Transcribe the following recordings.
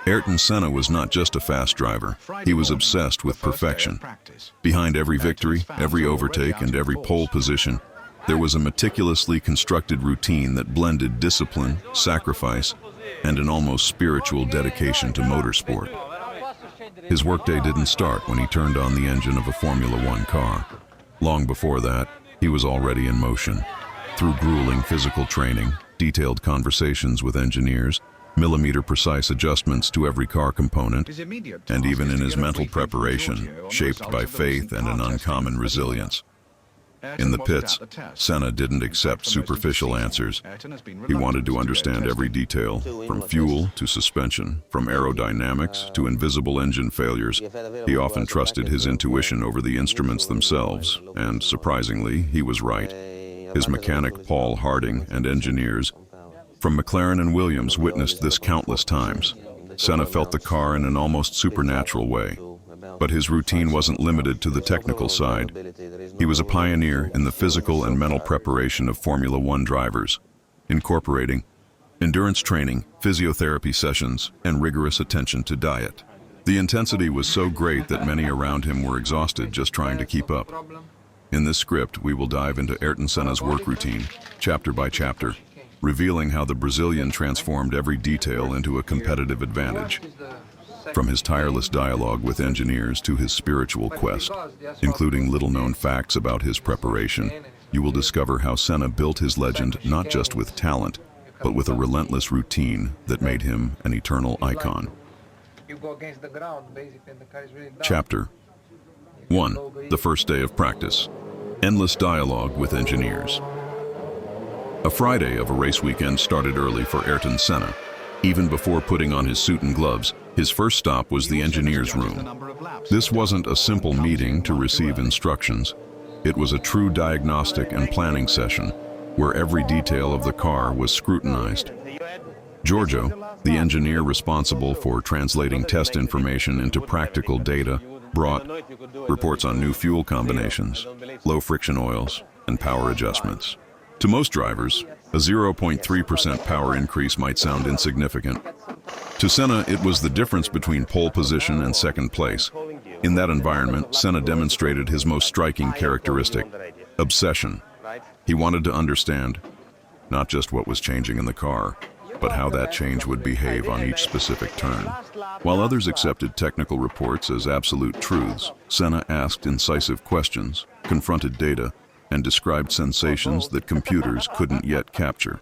Ayrton Senna was not just a fast driver, he was obsessed with perfection. Behind every victory, every overtake, and every pole position, there was a meticulously constructed routine that blended discipline, sacrifice, and an almost spiritual dedication to motorsport. His workday didn't start when he turned on the engine of a Formula One car. Long before that, he was already in motion. Through grueling physical training, detailed conversations with engineers, millimeter-precise adjustments to every car component, and even in his mental preparation, shaped by faith and an uncommon resilience. In the pits, Senna didn't accept superficial answers. He wanted to understand every detail, from fuel to suspension, from aerodynamics to invisible engine failures. He often trusted his intuition over the instruments themselves, and surprisingly, he was right. His mechanic Paul Harding and engineers from McLaren and Williams witnessed this countless times. Senna felt the car in an almost supernatural way. But his routine wasn't limited to the technical side. He was a pioneer in the physical and mental preparation of Formula One drivers, incorporating endurance training, physiotherapy sessions, and rigorous attention to diet. The intensity was so great that many around him were exhausted just trying to keep up. In this script, we will dive into Ayrton Senna's work routine, chapter by chapter, revealing how the Brazilian transformed every detail into a competitive advantage. From his tireless dialogue with engineers to his spiritual quest, including little-known facts about his preparation, you will discover how Senna built his legend not just with talent, but with a relentless routine that made him an eternal icon. Chapter 1. The first day of practice. Endless dialogue with engineers. A Friday of a race weekend started early for Ayrton Senna. Even before putting on his suit and gloves, his first stop was the engineer's room. This wasn't a simple meeting to receive instructions. It was a true diagnostic and planning session, where every detail of the car was scrutinized. Giorgio, the engineer responsible for translating test information into practical data, brought reports on new fuel combinations, low friction oils, and power adjustments. To most drivers, a 0.3% power increase might sound insignificant. To Senna, it was the difference between pole position and second place. In that environment, Senna demonstrated his most striking characteristic: obsession. He wanted to understand not just what was changing in the car, but how that change would behave on each specific turn. While others accepted technical reports as absolute truths, Senna asked incisive questions, confronted data, and described sensations that computers couldn't yet capture.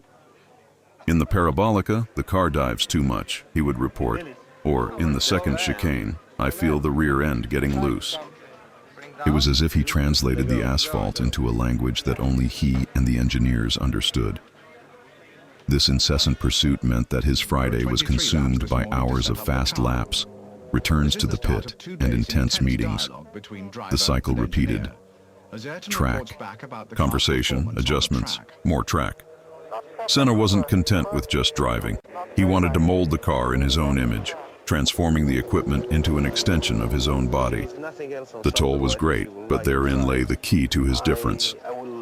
In the parabolica, the car dives too much, he would report, or in the second chicane, I feel the rear end getting loose. It was as if he translated the asphalt into a language that only he and the engineers understood. This incessant pursuit meant that his Friday was consumed by hours of fast laps, returns to the pit, and intense meetings. The cycle repeated. Track, conversation, adjustments, more track. Senna wasn't content with just driving. He wanted to mold the car in his own image, transforming the equipment into an extension of his own body. The toll was great, but therein lay the key to his difference.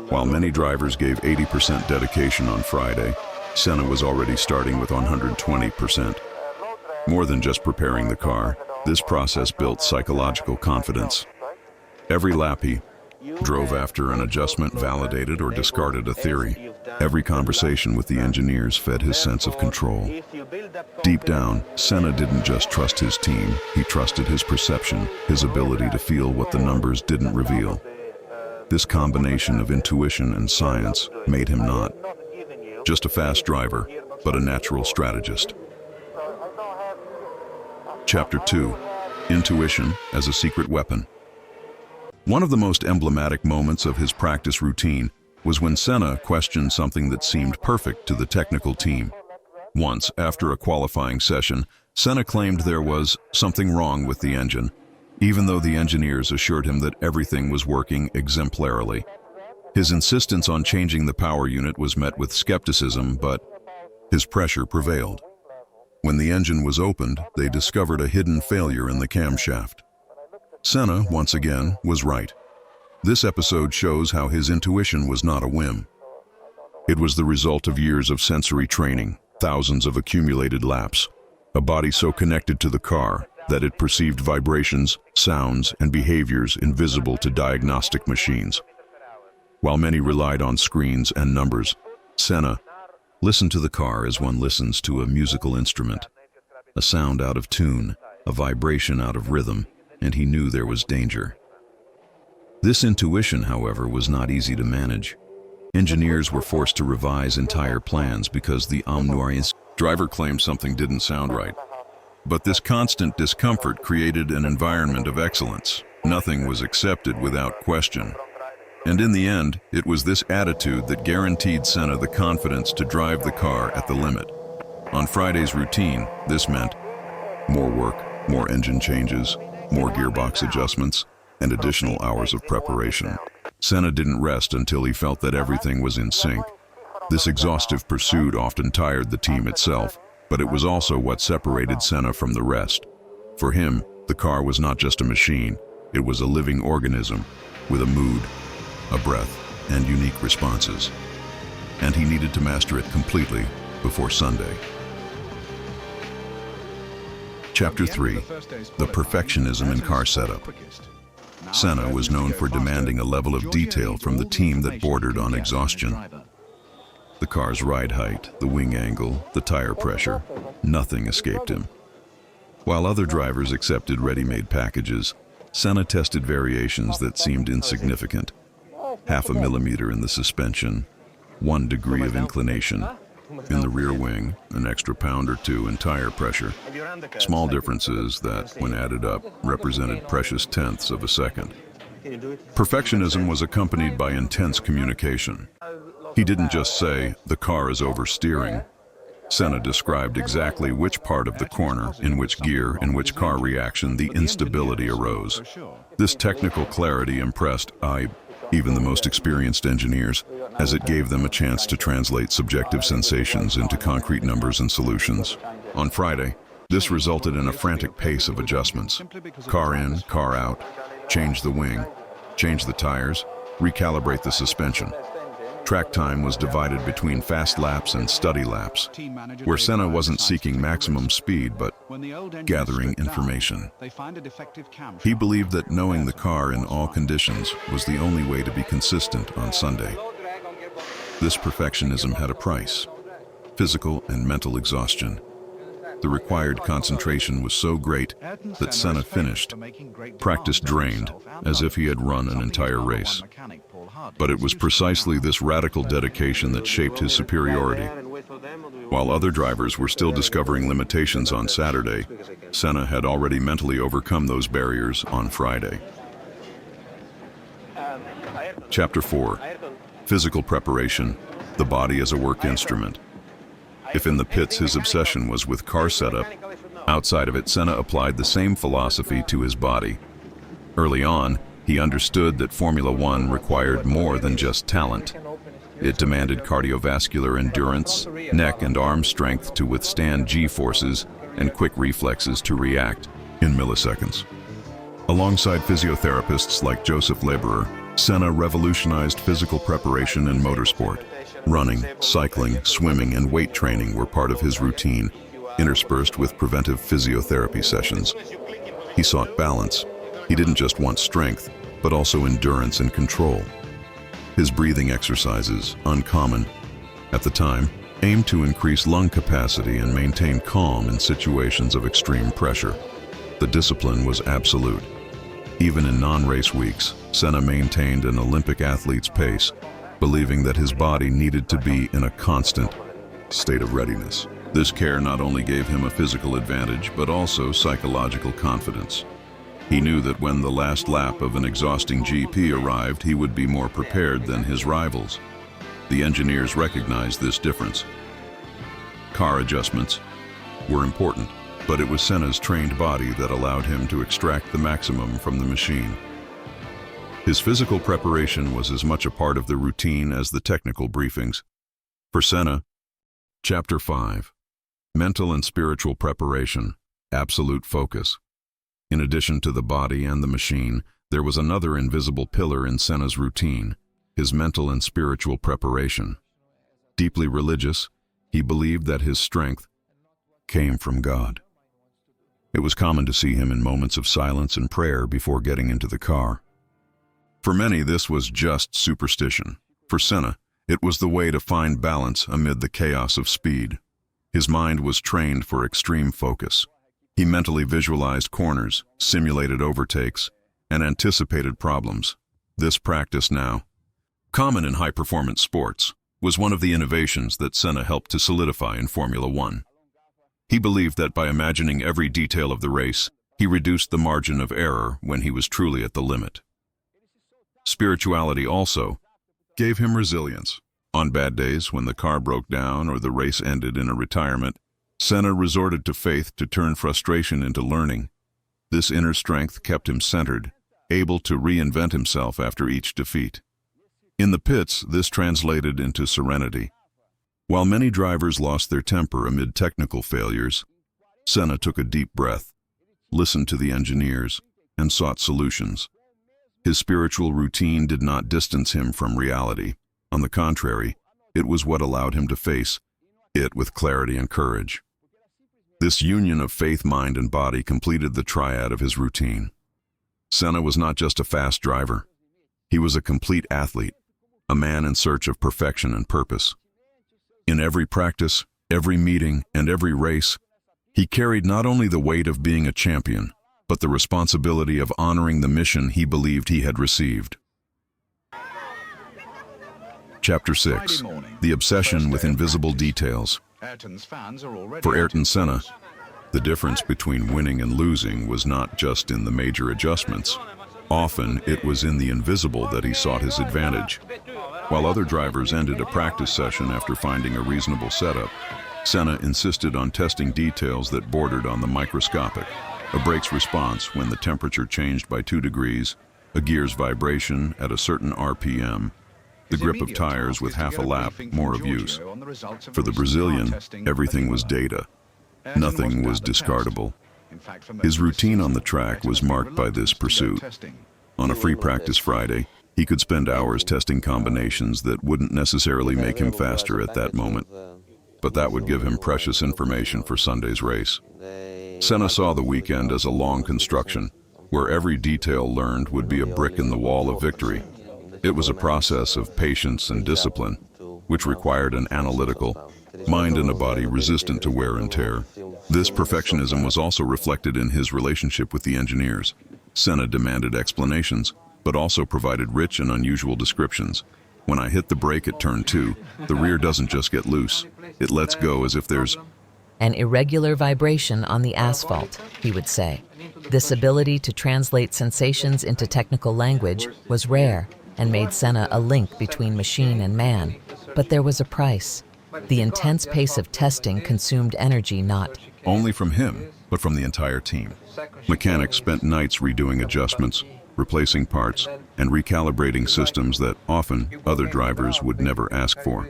While many drivers gave 80% dedication on Friday, Senna was already starting with 120%. More than just preparing the car, this process built psychological confidence. Every lap he drove after an adjustment validated or discarded a theory. Every conversation with the engineers fed his sense of control. Deep down, Senna didn't just trust his team, he trusted his perception, his ability to feel what the numbers didn't reveal. This combination of intuition and science made him not just a fast driver, but a natural strategist. Chapter 2. Intuition as a secret weapon. One of the most emblematic moments of his practice routine was when Senna questioned something that seemed perfect to the technical team. Once, after a qualifying session, Senna claimed there was something wrong with the engine, even though the engineers assured him that everything was working exemplarily. His insistence on changing the power unit was met with skepticism, but his pressure prevailed. When the engine was opened, they discovered a hidden failure in the camshaft. Senna, once again, was right. This episode shows how his intuition was not a whim. It was the result of years of sensory training, thousands of accumulated laps, a body so connected to the car that it perceived vibrations, sounds, and behaviors invisible to diagnostic machines. While many relied on screens and numbers, Senna listened to the car as one listens to a musical instrument. A sound out of tune, a vibration out of rhythm, and he knew there was danger. This intuition, however, was not easy to manage. Engineers were forced to revise entire plans because the unnoticed driver claimed something didn't sound right. But this constant discomfort created an environment of excellence. Nothing was accepted without question. And in the end, it was this attitude that guaranteed Senna the confidence to drive the car at the limit. On Friday's routine, this meant more work, more engine changes, more gearbox adjustments, and additional hours of preparation. Senna didn't rest until he felt that everything was in sync. This exhaustive pursuit often tired the team itself, but it was also what separated Senna from the rest. For him, the car was not just a machine, it was a living organism with a mood, a breath, and unique responses. And he needed to master it completely before Sunday. Chapter 3. The perfectionism in car setup. Senna was known for demanding a level of detail from the team that bordered on exhaustion. The car's ride height, the wing angle, the tire pressure, nothing escaped him. While other drivers accepted ready-made packages, Senna tested variations that seemed insignificant. Half a millimeter in the suspension, 1 degree of inclination. In the rear wing, an extra pound or two in tire pressure. Small differences that, when added up, represented precious tenths of a second. Perfectionism was accompanied by intense communication. He didn't just say, "The car is oversteering." Senna described exactly which part of the corner, in which gear, in which car reaction the instability arose. This technical clarity impressed even the most experienced engineers, as it gave them a chance to translate subjective sensations into concrete numbers and solutions. On Friday, this resulted in a frantic pace of adjustments. Car in, car out, change the wing, change the tires, recalibrate the suspension. Track time was divided between fast laps and study laps, where Senna wasn't seeking maximum speed but gathering information. He believed that knowing the car in all conditions was the only way to be consistent on Sunday. This perfectionism had a price: physical and mental exhaustion. The required concentration was so great that Senna finished, practice drained, as if he had run an entire race. But it was precisely this radical dedication that shaped his superiority. While other drivers were still discovering limitations on Saturday, Senna had already mentally overcome those barriers on Friday. Chapter 4. Physical preparation, the body as a work instrument. If in the pits his obsession was with car setup, outside of it Senna applied the same philosophy to his body. Early on, he understood that Formula One required more than just talent. It demanded cardiovascular endurance, neck and arm strength to withstand G-forces, and quick reflexes to react in milliseconds. Alongside physiotherapists like Joseph Laborer, Senna revolutionized physical preparation in motorsport. Running, cycling, swimming, and weight training were part of his routine, interspersed with preventive physiotherapy sessions. He sought balance. He didn't just want strength, but also endurance and control. His breathing exercises, uncommon at the time, aimed to increase lung capacity and maintain calm in situations of extreme pressure. The discipline was absolute. Even in non-race weeks, Senna maintained an Olympic athlete's pace, believing that his body needed to be in a constant state of readiness. This care not only gave him a physical advantage, but also psychological confidence. He knew that when the last lap of an exhausting GP arrived, he would be more prepared than his rivals. The engineers recognized this difference. Car adjustments were important, but it was Senna's trained body that allowed him to extract the maximum from the machine. His physical preparation was as much a part of the routine as the technical briefings. For Senna, Chapter 5. Mental and spiritual preparation, absolute focus. In addition to the body and the machine, there was another invisible pillar in Senna's routine, his mental and spiritual preparation. Deeply religious, he believed that his strength came from God. It was common to see him in moments of silence and prayer before getting into the car. For many, this was just superstition. For Senna, it was the way to find balance amid the chaos of speed. His mind was trained for extreme focus. He mentally visualized corners, simulated overtakes, and anticipated problems. This practice, now common in high-performance sports, was one of the innovations that Senna helped to solidify in Formula One. He believed that by imagining every detail of the race, he reduced the margin of error when he was truly at the limit. Spirituality also gave him resilience. On bad days, when the car broke down or the race ended in a retirement, Senna resorted to faith to turn frustration into learning. This inner strength kept him centered, able to reinvent himself after each defeat. In the pits, this translated into serenity. While many drivers lost their temper amid technical failures, Senna took a deep breath, listened to the engineers, and sought solutions. His spiritual routine did not distance him from reality. On the contrary, it was what allowed him to face it with clarity and courage. This union of faith, mind, and body completed the triad of his routine. Senna was not just a fast driver. He was a complete athlete, a man in search of perfection and purpose. In every practice, every meeting, and every race, he carried not only the weight of being a champion, but the responsibility of honoring the mission he believed he had received. Chapter 6. The Obsession with Invisible Details. For Ayrton Senna, the difference between winning and losing was not just in the major adjustments. Often, it was in the invisible that he sought his advantage. While other drivers ended a practice session after finding a reasonable setup, Senna insisted on testing details that bordered on the microscopic. A brake's response when the temperature changed by 2 degrees, a gear's vibration at a certain RPM, the grip of tires with half a lap more of use. For the Brazilian, everything was data. Nothing was discardable. His routine on the track was marked by this pursuit. On a free practice Friday, he could spend hours testing combinations that wouldn't necessarily make him faster at that moment, but that would give him precious information for Sunday's race. Senna saw the weekend as a long construction, where every detail learned would be a brick in the wall of victory. It was a process of patience and discipline, which required an analytical mind and a body resistant to wear and tear. This perfectionism was also reflected in his relationship with the engineers. Senna demanded explanations, but also provided rich and unusual descriptions. When I hit the brake at turn 2, the rear doesn't just get loose. It lets go as if there's an irregular vibration on the asphalt, he would say. This ability to translate sensations into technical language was rare and made Senna a link between machine and man. But there was a price. The intense pace of testing consumed energy not only from him, but from the entire team. Mechanics spent nights redoing adjustments, replacing parts, and recalibrating systems that often other drivers would never ask for.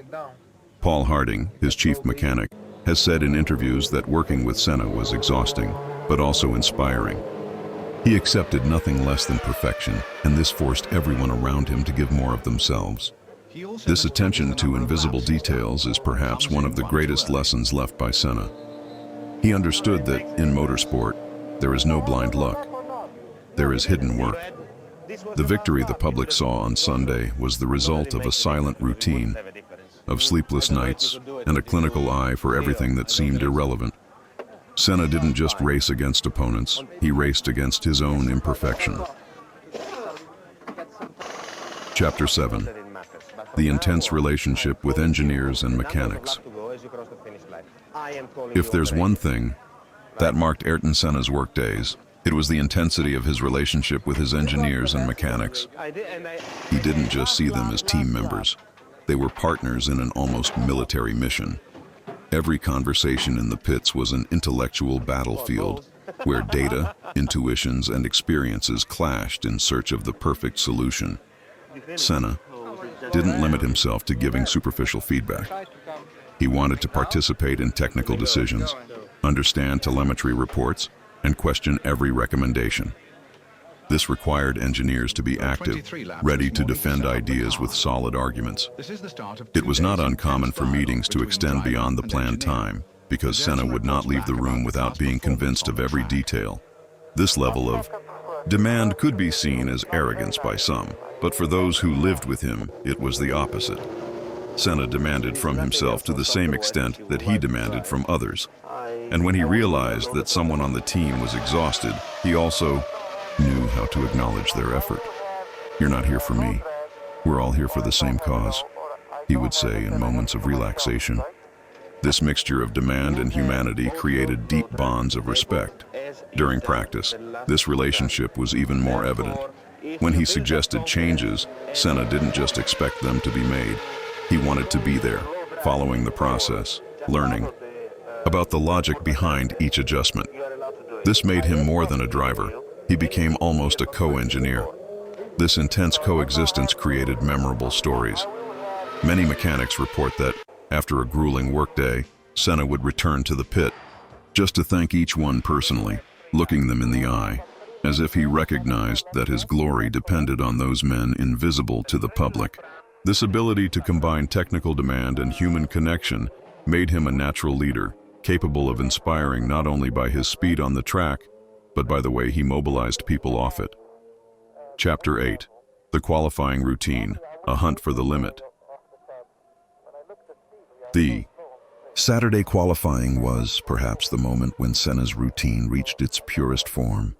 Paul Harding, his chief mechanic, has said in interviews that working with Senna was exhausting, but also inspiring. He accepted nothing less than perfection, and this forced everyone around him to give more of themselves. This attention to invisible details is perhaps one of the greatest lessons left by Senna. He understood that in motorsport, there is no blind luck. There is hidden work. The victory the public saw on Sunday was the result of a silent routine, of sleepless nights, and a clinical eye for everything that seemed irrelevant. Senna didn't just race against opponents, he raced against his own imperfection. Chapter 7. The intense relationship with engineers and mechanics. If there's one thing that marked Ayrton Senna's workdays, it was the intensity of his relationship with his engineers and mechanics. He didn't just see them as team members. They were partners in an almost military mission. Every conversation in the pits was an intellectual battlefield where data, intuitions, and experiences clashed in search of the perfect solution. Senna didn't limit himself to giving superficial feedback. He wanted to participate in technical decisions, understand telemetry reports, and question every recommendation. This required engineers to be active, ready to defend ideas with solid arguments. It was not uncommon for meetings to extend beyond the planned time, because Senna would not leave the room without being convinced of every detail. This level of demand could be seen as arrogance by some, but for those who lived with him, it was the opposite. Senna demanded from himself to the same extent that he demanded from others. And when he realized that someone on the team was exhausted, he also knew how to acknowledge their effort. "You're not here for me. We're all here for the same cause," he would say in moments of relaxation. This mixture of demand and humanity created deep bonds of respect. During practice, this relationship was even more evident. When he suggested changes, Senna didn't just expect them to be made. He wanted to be there, following the process, learning about the logic behind each adjustment. This made him more than a driver. He became almost a co-engineer. This intense coexistence created memorable stories. Many mechanics report that, after a grueling workday, Senna would return to the pit, just to thank each one personally, looking them in the eye, as if he recognized that his glory depended on those men invisible to the public. This ability to combine technical demand and human connection made him a natural leader, capable of inspiring not only by his speed on the track, but by the way he mobilized people off it. Chapter 8. The Qualifying Routine, a Hunt for the Limit. The Saturday qualifying was, perhaps, the moment when Senna's routine reached its purest form.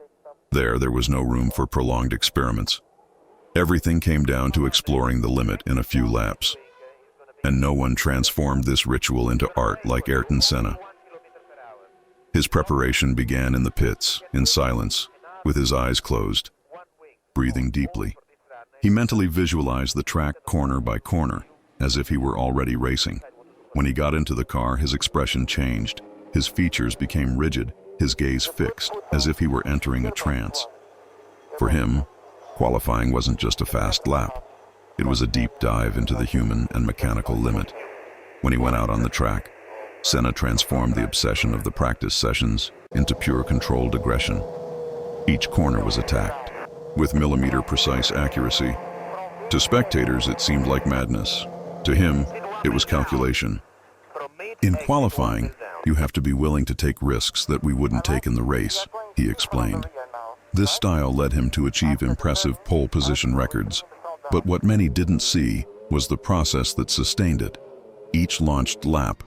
There was no room for prolonged experiments. Everything came down to exploring the limit in a few laps. And no one transformed this ritual into art like Ayrton Senna. His preparation began in the pits, in silence, with his eyes closed, breathing deeply. He mentally visualized the track corner by corner, as if he were already racing. When he got into the car, his expression changed. His features became rigid, his gaze fixed, as if he were entering a trance. For him, qualifying wasn't just a fast lap. It was a deep dive into the human and mechanical limit. When he went out on the track, Senna transformed the obsession of the practice sessions into pure controlled aggression. Each corner was attacked, with millimeter-precise accuracy. To spectators, it seemed like madness. To him, it was calculation. "In qualifying, you have to be willing to take risks that we wouldn't take in the race," he explained. This style led him to achieve impressive pole position records. But what many didn't see was the process that sustained it. Each launched lap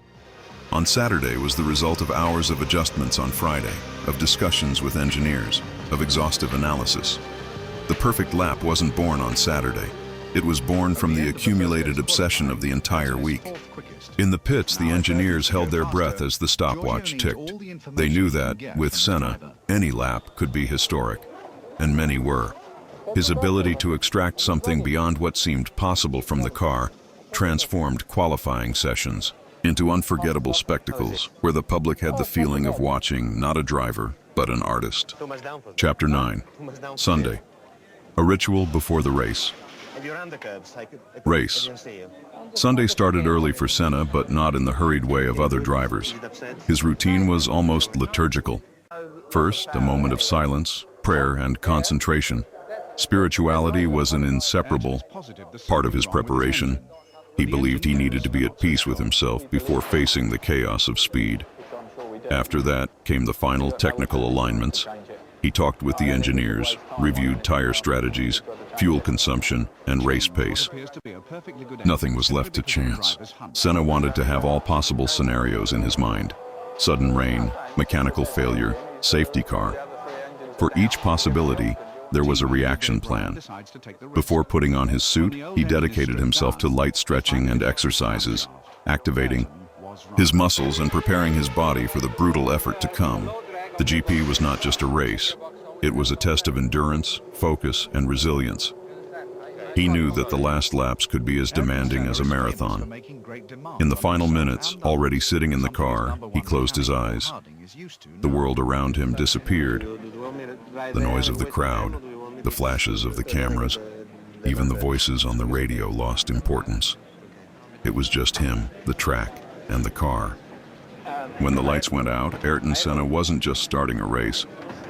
on Saturday was the result of hours of adjustments on Friday, of discussions with engineers, of exhaustive analysis. The perfect lap wasn't born on Saturday. It was born from the accumulated obsession of the entire week. In the pits, the engineers held their breath as the stopwatch ticked. They knew that, with Senna, any lap could be historic, and many were. His ability to extract something beyond what seemed possible from the car transformed qualifying sessions into unforgettable spectacles where the public had the feeling of watching not a driver, but an artist. Chapter 9. Sunday. A ritual before the race. Race. Sunday started early for Senna, but not in the hurried way of other drivers. His routine was almost liturgical. First, a moment of silence, prayer, and concentration. Spirituality was an inseparable part of his preparation. He believed he needed to be at peace with himself before facing the chaos of speed. After that came the final technical alignments. He talked with the engineers, reviewed tire strategies, fuel consumption, and race pace. Nothing was left to chance. Senna wanted to have all possible scenarios in his mind. Sudden rain, mechanical failure, safety car. For each possibility, there was a reaction plan. Before putting on his suit, he dedicated himself to light stretching and exercises, activating his muscles and preparing his body for the brutal effort to come. The GP was not just a race. It was a test of endurance, focus, and resilience. He knew that the last laps could be as demanding as a marathon. In the final minutes, already sitting in the car, he closed his eyes. The world around him disappeared. The noise of the crowd, the flashes of the cameras, even the voices on the radio lost importance. It was just him, the track, and the car. When the lights went out, Ayrton Senna wasn't just starting a race.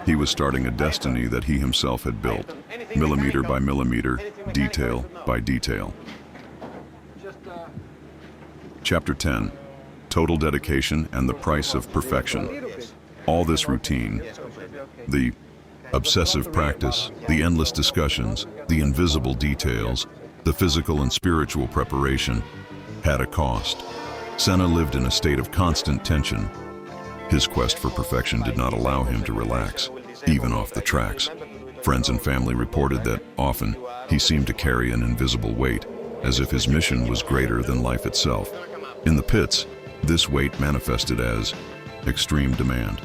He was starting a destiny that he himself had built, millimeter by millimeter, detail by detail. Chapter 10. total dedication, and the price of perfection. All this routine, the obsessive practice, the endless discussions, the invisible details, the physical and spiritual preparation, had a cost. Senna lived in a state of constant tension. His quest for perfection did not allow him to relax, even off the tracks. Friends and family reported that often he seemed to carry an invisible weight, as if his mission was greater than life itself. In the pits, this weight manifested as extreme demand.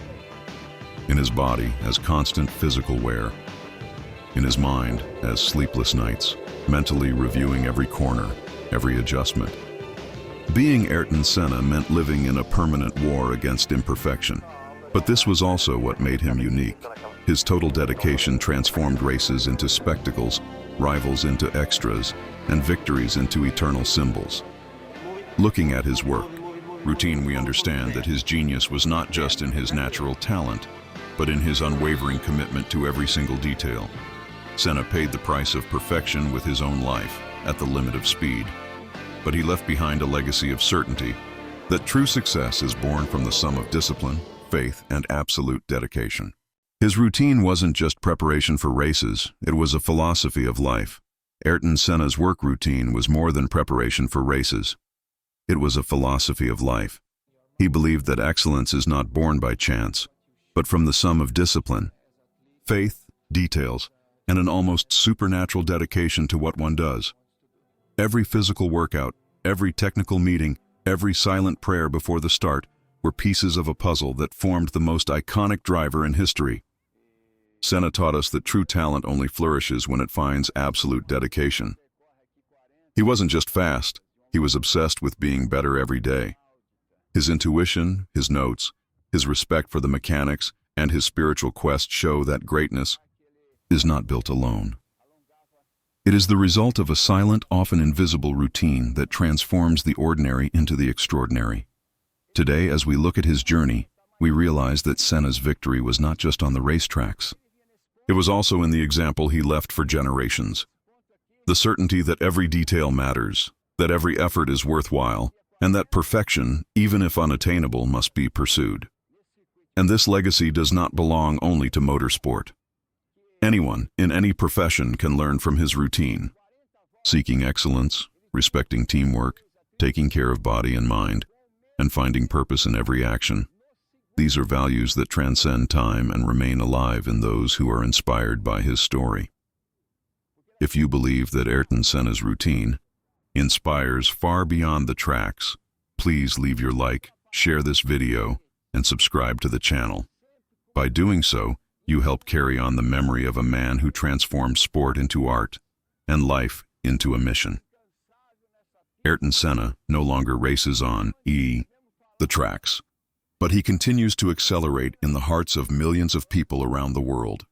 In his body, as constant physical wear. In his mind, as sleepless nights, mentally reviewing every corner, every adjustment. Being Ayrton Senna meant living in a permanent war against imperfection. But this was also what made him unique. His total dedication transformed races into spectacles, rivals into extras, and victories into eternal symbols. Looking at his work, routine, we understand that his genius was not just in his natural talent, but in his unwavering commitment to every single detail. Senna paid the price of perfection with his own life, at the limit of speed. But he left behind a legacy of certainty that true success is born from the sum of discipline, faith, and absolute dedication. His routine wasn't just preparation for races, it was a philosophy of life. Ayrton Senna's work routine was more than preparation for races. It was a philosophy of life. He believed that excellence is not born by chance, but from the sum of discipline, faith, details, and an almost supernatural dedication to what one does. Every physical workout, every technical meeting, every silent prayer before the start were pieces of a puzzle that formed the most iconic driver in history. Senna taught us that true talent only flourishes when it finds absolute dedication. He wasn't just fast, he was obsessed with being better every day. His intuition, his notes, his respect for the mechanics, and his spiritual quest show that greatness is not built alone. It is the result of a silent, often invisible routine that transforms the ordinary into the extraordinary. Today, as we look at his journey, we realize that Senna's victory was not just on the racetracks. It was also in the example he left for generations. The certainty that every detail matters, that every effort is worthwhile, and that perfection, even if unattainable, must be pursued. And this legacy does not belong only to motorsport. Anyone, in any profession, can learn from his routine. Seeking excellence, respecting teamwork, taking care of body and mind, and finding purpose in every action. These are values that transcend time and remain alive in those who are inspired by his story. If you believe that Ayrton Senna's routine inspires far beyond the tracks, please leave your like, share this video, and subscribe to the channel. By doing so, you help carry on the memory of a man who transformed sport into art and life into a mission. Ayrton Senna no longer races on the tracks, but he continues to accelerate in the hearts of millions of people around the world.